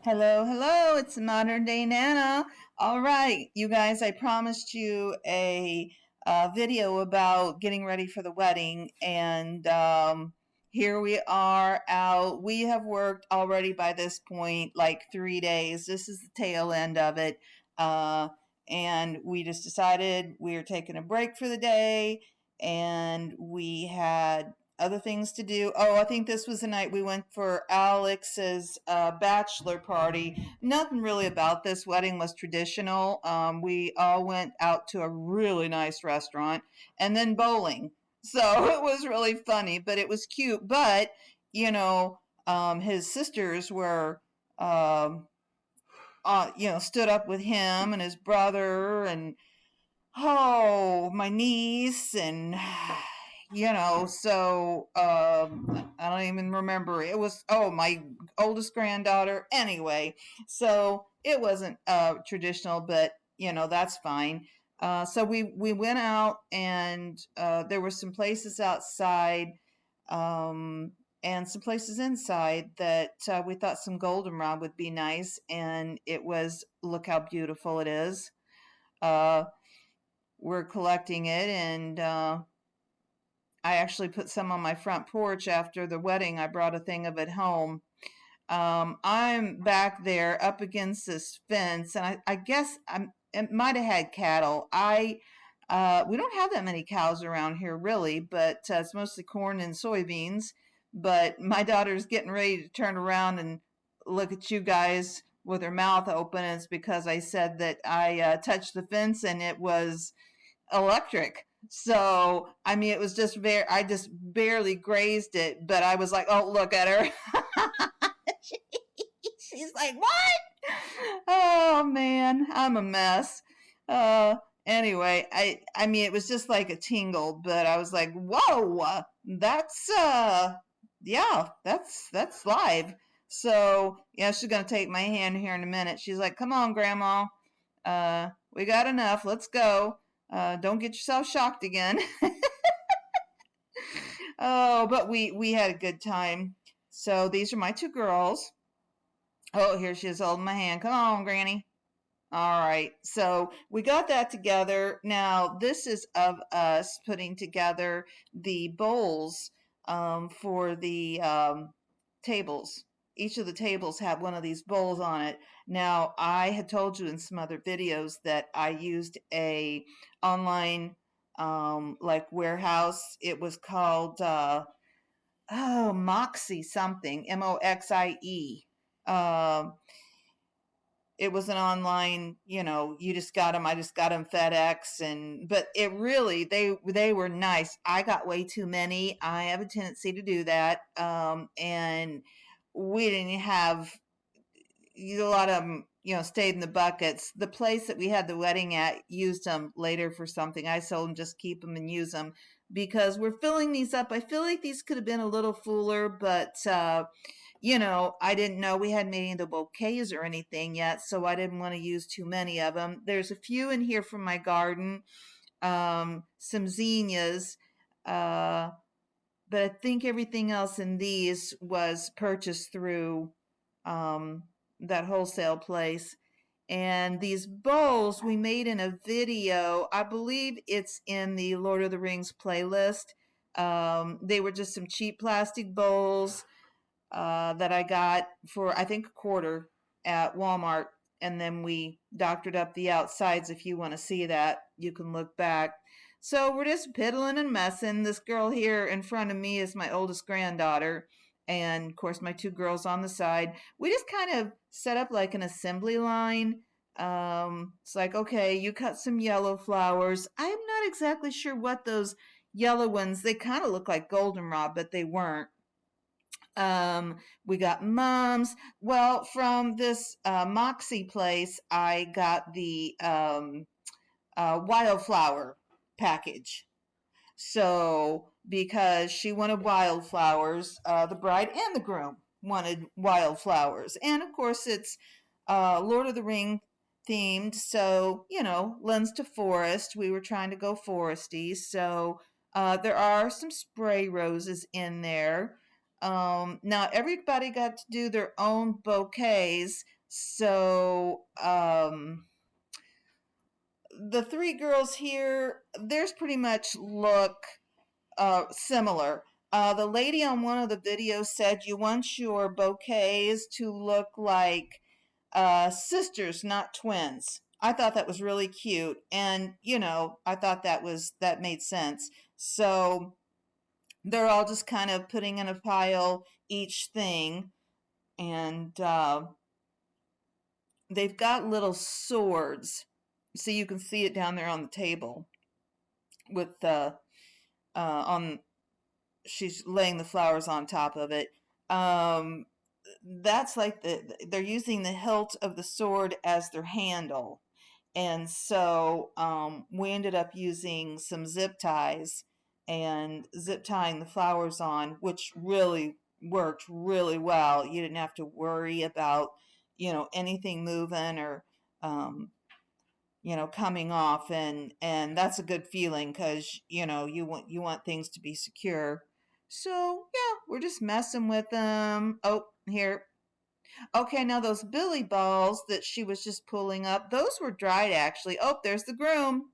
Hello, hello, it's Modern Day Nana. All right, you guys, I promised you a video about getting ready for the wedding, and here we are out. We have worked already by this point like 3 days. This is the tail end of it. Uh, and we just decided we were taking a break for the day, and we had other things to do. Oh, I think this was the night we went for Alex's bachelor party. Nothing really about this wedding was traditional. We all went out to a really nice restaurant and then bowling. So it was really funny, but it was cute. But, his sisters were, stood up with him and his brother and my niece and I don't even remember. It was my oldest granddaughter. Anyway, so it wasn't traditional, but that's fine. So we went out and there were some places outside and some places inside that we thought some goldenrod would be nice, and it was, look how beautiful it is. Uh, we're collecting it, and I actually put some on my front porch after the wedding. I brought a thing of it home. I'm back there up against this fence, and I guess it might have had cattle. We don't have that many cows around here, really, but it's mostly corn and soybeans. But my daughter's getting ready to turn around and look at you guys with her mouth open. And it's because I said that I touched the fence and it was electric. So, I mean, it was just I just barely grazed it, but I was like, oh, look at her. She's like, what? Oh, man, I'm a mess. Anyway, I mean, it was just like a tingle, but I was like, whoa, that's, yeah, that's live. So, yeah, she's going to take my hand here in a minute. She's like, come on, Grandma. We got enough. Let's go. Don't get yourself shocked again. Oh, but we had a good time. So these are my two girls. Oh, here she is holding my hand. Come on, Granny. All right. So we got that together. Now this is of us putting together the bowls for the tables. Each of the tables had one of these bowls on it. Now, I had told you in some other videos that I used a online like warehouse. It was called Moxie something, Moxie. Uh, it was an online, you just got them. I just got them FedEx, but it really, they were nice. I got way too many. I have a tendency to do that, and we didn't have a lot of them. Stayed in the buckets. The place that we had the wedding at used them later for something. I told them just keep them and use them because we're filling these up. I feel like these could have been a little fuller, but I didn't know we hadn't made any of the bouquets or anything yet, so I didn't want to use too many of them. There's a few in here from my garden, some zinnias, but I think everything else in these was purchased through that wholesale place. And these bowls we made in a video. I believe it's in the Lord of the Rings playlist. They were just some cheap plastic bowls that I got for, I think, a quarter at Walmart. And then we doctored up the outsides. If you want to see that, you can look back. So we're just piddling and messing. This girl here in front of me is my oldest granddaughter. And of course, my two girls on the side. We just kind of set up like an assembly line. It's like, okay, you cut some yellow flowers. I'm not exactly sure what those yellow ones, they kind of look like goldenrod, but they weren't. We got mums. Well, from this Moxie place, I got the wildflower package. So, because she wanted wildflowers, the bride and the groom wanted wildflowers. And of course, it's Lord of the Ring themed, so, lends to forest. We were trying to go foresty. So, there are some spray roses in there. Now, everybody got to do their own bouquets. So, the three girls here, theirs pretty much look similar. The lady on one of the videos said you want your bouquets to look like sisters, not twins. I thought that was really cute, and I thought that made sense. So they're all just kind of putting in a pile each thing, and they've got little swords, so you can see it down there on the table with on she's laying the flowers on top of it. That's like they're using the hilt of the sword as their handle. And so we ended up using some zip ties and zip tying the flowers on, which really worked really well. You didn't have to worry about, anything moving or, coming off, and that's a good feeling because you want things to be secure. So yeah, we're just messing with them. Oh, here. Okay, now those billy balls that she was just pulling up, those were dried actually. Oh, there's the groom.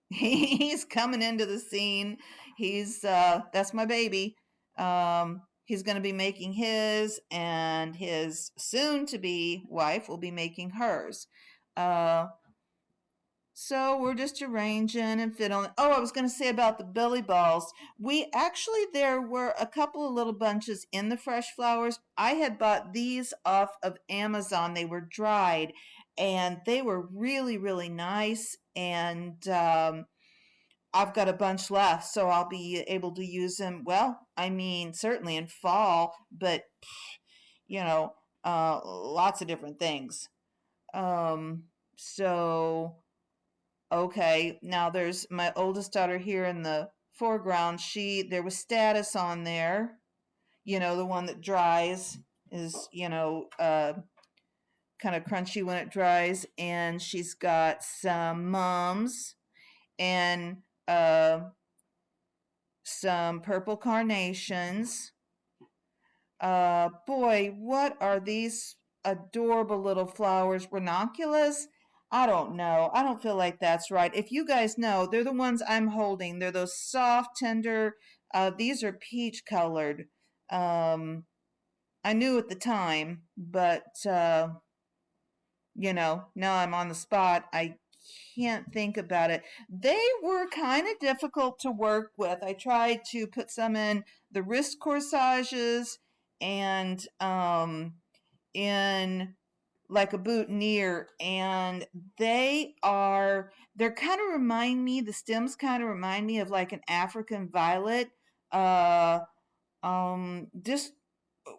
He's coming into the scene. He's that's my baby. He's going to be making his, and his soon to be wife will be making hers. Uh so we're just arranging and fiddling. Oh, I was going to say about the billy balls. There were a couple of little bunches in the fresh flowers. I had bought these off of Amazon. They were dried and they were really, really nice. And I've got a bunch left, so I'll be able to use them. Well, I mean, certainly in fall, but you know, lots of different things. So okay, now there's my oldest daughter here in the foreground. There was status on there, the one that dries is, kind of crunchy when it dries. And she's got some mums and some purple carnations. Boy, what are these adorable little flowers? Ranunculus? I don't know. I don't feel like that's right. If you guys know, they're the ones I'm holding. They're those soft, tender, these are peach colored. I knew at the time, but, now I'm on the spot. I can't think about it. They were kind of difficult to work with. I tried to put some in the wrist corsages and in like a boutonniere, and they're kind of remind me, the stems kind of remind me of like an African violet, uh just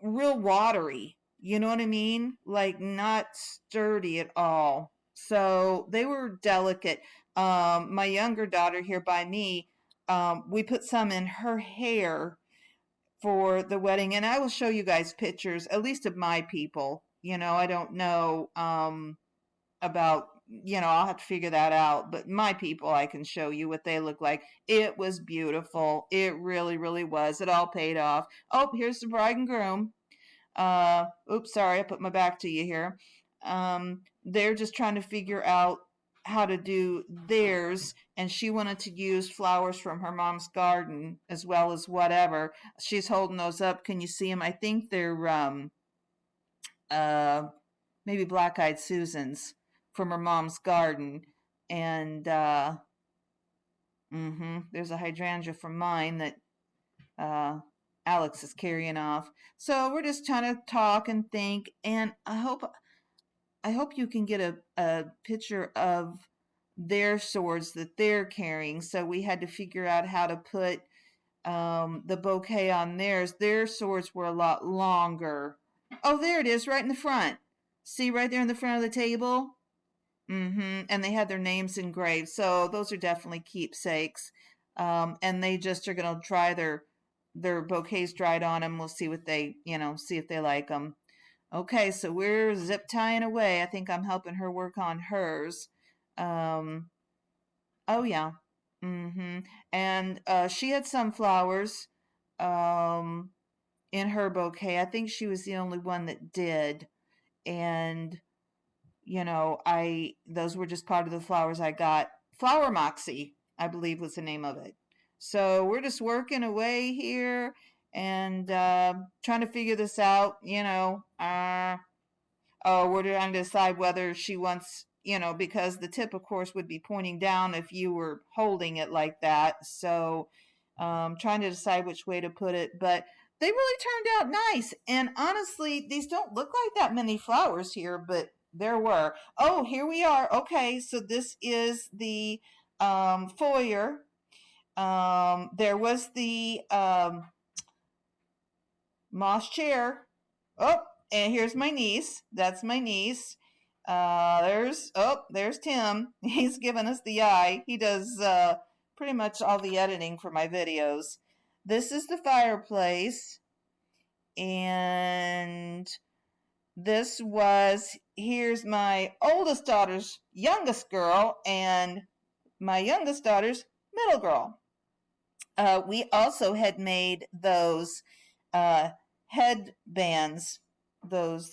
real watery, you know what I mean, like not sturdy at all. So they were delicate. My younger daughter here by me, we put some in her hair for the wedding, and I will show you guys pictures, at least of my people. I don't know about, I'll have to figure that out, but my people, I can show you what they look like. It was beautiful. It really, really was. It all paid off. Oh, here's the bride and groom. Oops, sorry, I put my back to you here. They're just trying to figure out how to do theirs, and she wanted to use flowers from her mom's garden as well as whatever. She's holding those up. Can you see them? I think they're uh maybe black-eyed Susans from her mom's garden. And there's a hydrangea from mine that uh Alex is carrying off. So we're just trying to talk and think, and I hope you can get a picture of their swords that they're carrying. So we had to figure out how to put the bouquet on theirs. Their swords were a lot longer. Oh, there it is, right in the front. See, right there in the front of the table? And they had their names engraved. So those are definitely keepsakes. And they just are going to try their bouquets dried on them. We'll see what see if they like them. Okay, so we're zip tying away. I think I'm helping her work on hers. Um, oh yeah. And she had sunflowers um, in her bouquet. I think she was the only one that did. And, those were just part of the flowers I got. Flower Moxie, I believe was the name of it. So we're just working away here and trying to figure this out, we're trying to decide whether she wants, because the tip, of course, would be pointing down if you were holding it like that. So trying to decide which way to put it. But they really turned out nice. And honestly, these don't look like that many flowers here, but there were. Oh, here we are. Okay, so this is the foyer. There was the moss chair. Oh, and here's my niece. That's my niece. There's Tim. He's giving us the eye. He does pretty much all the editing for my videos. This is the fireplace. And here's my oldest daughter's youngest girl and my youngest daughter's middle girl. We also had made those headbands, those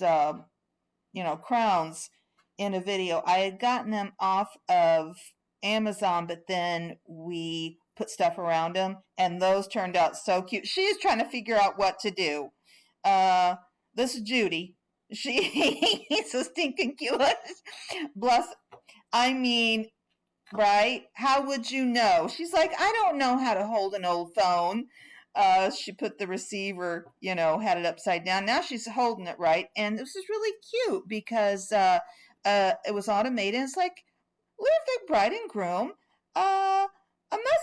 crowns in a video. I had gotten them off of Amazon, but then we put stuff around them, and those turned out so cute. She is trying to figure out what to do. This is Judy. She's so stinking cute. Bless. I mean, right? How would you know? She's like, I don't know how to hold an old phone. She put the receiver, had it upside down. Now she's holding it right. And this is really cute because it was automated. It's like, leave the bride and groom a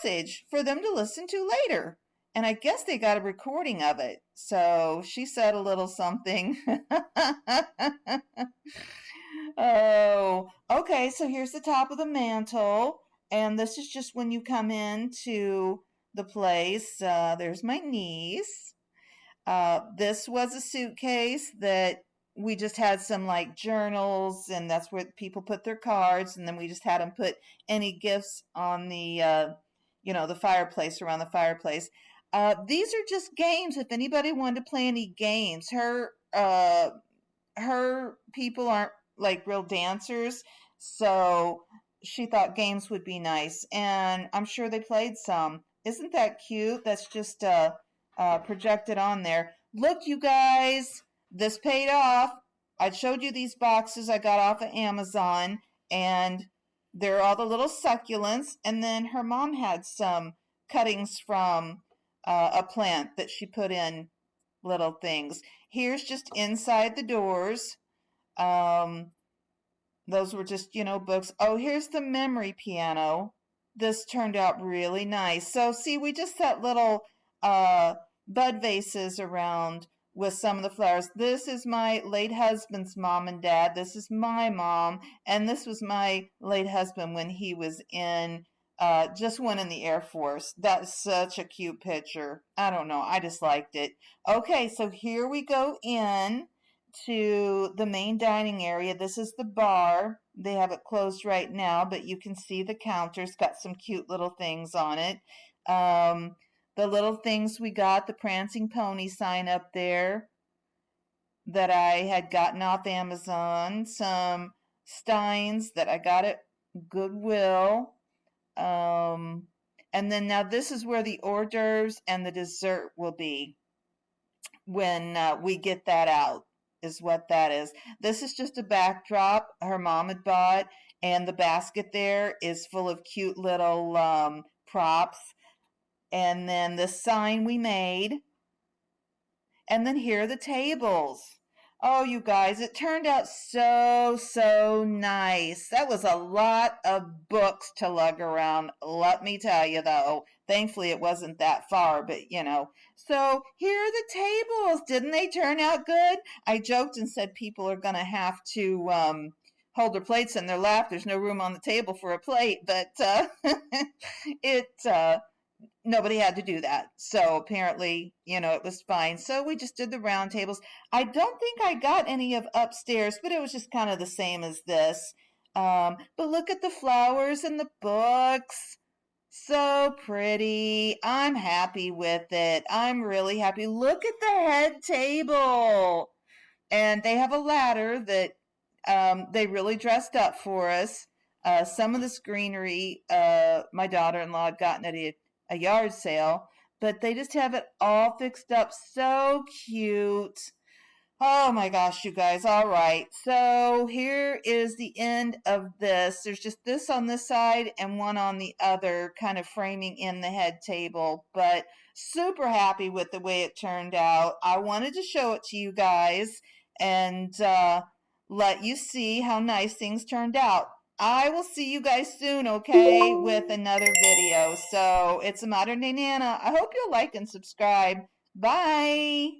message for them to listen to later. And I guess they got a recording of it. So she said a little something. Oh, okay. So here's the top of the mantle. And this is just when you come into the place. There's my niece. This was a suitcase that we just had some like journals, and that's where people put their cards, and then we just had them put any gifts on the the fireplace, around the fireplace. These are just games if anybody wanted to play any games. Her people aren't like real dancers, so she thought games would be nice, and I'm sure they played some. Isn't that cute? That's just projected on there. Look, you guys, this paid off. I showed you these boxes I got off of Amazon, and they're all the little succulents, and then her mom had some cuttings from a plant that she put in little things. Here's just inside the doors. Those were just, books. Oh, here's the memory piano. This turned out really nice. So see, we just set little bud vases around with some of the flowers. This is my late husband's mom and dad. This is my mom. And this was my late husband when he was just went in the Air Force. That's such a cute picture. I don't know. I just liked it. Okay, so here we go in to the main dining area. This is the bar. They have it closed right now, but you can see the counter's got some cute little things on it. The little things we got, the prancing pony sign up there that I had gotten off Amazon. Some steins that I got at Goodwill. And then now this is where the hors d'oeuvres and the dessert will be when we get that out, is what that is. This is just a backdrop her mom had bought, and the basket there is full of cute little props. And then the sign we made. And then here are the tables. Oh, you guys, it turned out so nice. That was a lot of books to lug around, let me tell you, though. Thankfully, it wasn't that far, but, So here are the tables. Didn't they turn out good? I joked and said people are going to have to hold their plates in their lap. There's no room on the table for a plate, but nobody had to do that. So apparently, it was fine. So we just did the round tables. I don't think I got any of upstairs, but it was just kind of the same as this. But look at the flowers and the books. So pretty. I'm happy with it. I'm really happy. Look at the head table. And they have a ladder that they really dressed up for us. Some of this greenery, my daughter-in-law had gotten at a yard sale, but they just have it all fixed up so cute. Oh my gosh, you guys. All right. So here is the end of this. There's just this on this side and one on the other, kind of framing in the head table, but super happy with the way it turned out. I wanted to show it to you guys and let you see how nice things turned out. I will see you guys soon, okay, with another video. So it's a Modern Day Nana. I hope you'll like and subscribe. Bye.